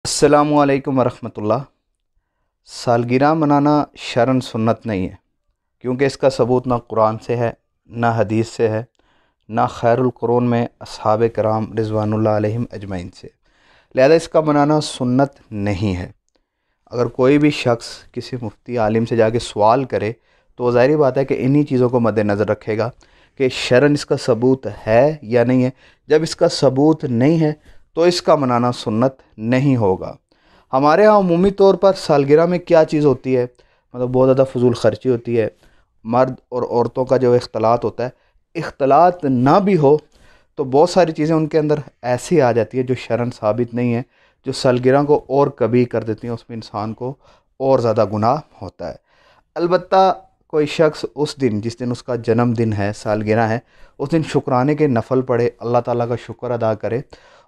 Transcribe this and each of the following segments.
السلام علیکم ورحمۃ اللہ۔ سالگرہ منانا شرعاً سنت نہیں ہے، کیونکہ اس کا ثبوت نہ قرآن سے ہے، نہ حدیث سے ہے، نہ خیر القرون میں اصحاب کرام رضوان اللہ علیہم اجمعین سے، لہذا اس کا منانا سنت نہیں ہے۔ اگر کوئی بھی شخص کسی مفتی عالم سے جا کے سوال کرے تو وہ ظاہری بات ہے کہ انہی چیزوں کو مد نظر رکھے گا کہ شرعاً اس کا ثبوت ہے یا نہیں ہے۔ جب اس کا ثبوت نہیں ہے تو اس کا منانا سنت نہیں ہوگا۔ ہمارے ہاں عمومی طور پر سالگرہ میں کیا چیز ہوتی ہے، مطلب بہت زیادہ فضول خرچی ہوتی ہے، مرد اور عورتوں کا جو اختلاط ہوتا ہے، اختلاط نہ بھی ہو تو بہت ساری چیزیں ان کے اندر ایسی آ جاتی ہے جو شرعاً ثابت نہیں ہے، جو سالگرہ کو اور کبھی کر دیتی ہیں، اس میں انسان کو اور زیادہ گناہ ہوتا ہے۔ البتہ کوئی شخص اس دن، جس دن اس کا جنم دن ہے، سالگرہ ہے، اس دن شکرانے کے نفل پڑھے، اللہ تعالیٰ کا شکر ادا کرے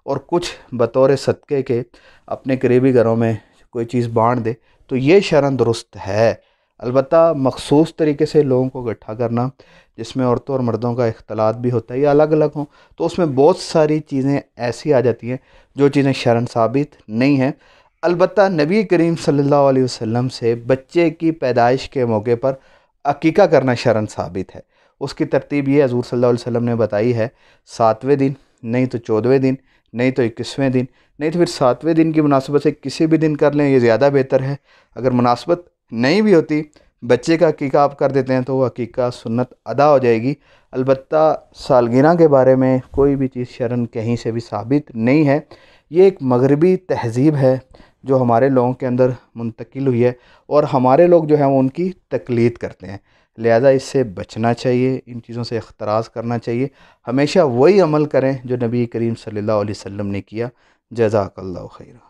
اور کچھ بطور صدقے کے اپنے قریبی گھروں میں کوئی چیز بانٹ دے تو یہ شرعاً درست ہے۔ البتہ مخصوص طریقے سے لوگوں کو اکٹھا کرنا، جس میں عورتوں اور مردوں کا اختلاط بھی ہوتا ہے یا الگ الگ ہوں، تو اس میں بہت ساری چیزیں ایسی آ جاتی ہیں جو چیزیں شرعاً ثابت نہیں ہیں۔ البتہ نبی کریم صلی اللہ علیہ وسلم سے بچے کی پیدائش کے موقع پر عقیقہ کرنا شرعاً ثابت ہے۔ اس کی ترتیب یہ حضور صلی اللہ علیہ وسلم نے بتائی ہے، 7ویں دن، نہیں تو 14ویں دن، نہیں تو 21ویں دن، نہیں تو پھر 7ویں دن کی مناسبت سے کسی بھی دن کر لیں، یہ زیادہ بہتر ہے۔ اگر مناسبت نہیں بھی ہوتی، بچے کا عقیقہ آپ کر دیتے ہیں تو وہ عقیقہ سنت ادا ہو جائے گی۔ البتہ سالگرہ کے بارے میں کوئی بھی چیز شرعاً کہیں سے بھی ثابت نہیں ہے۔ یہ ایک مغربی تہذیب ہے جو ہمارے لوگوں کے اندر منتقل ہوئی ہے، اور ہمارے لوگ جو ہیں وہ ان کی تقلید کرتے ہیں، لہذا اس سے بچنا چاہیے، ان چیزوں سے احتراز کرنا چاہیے۔ ہمیشہ وہی عمل کریں جو نبی کریم صلی اللہ علیہ وسلم نے کیا۔ جزاک اللہ خیر۔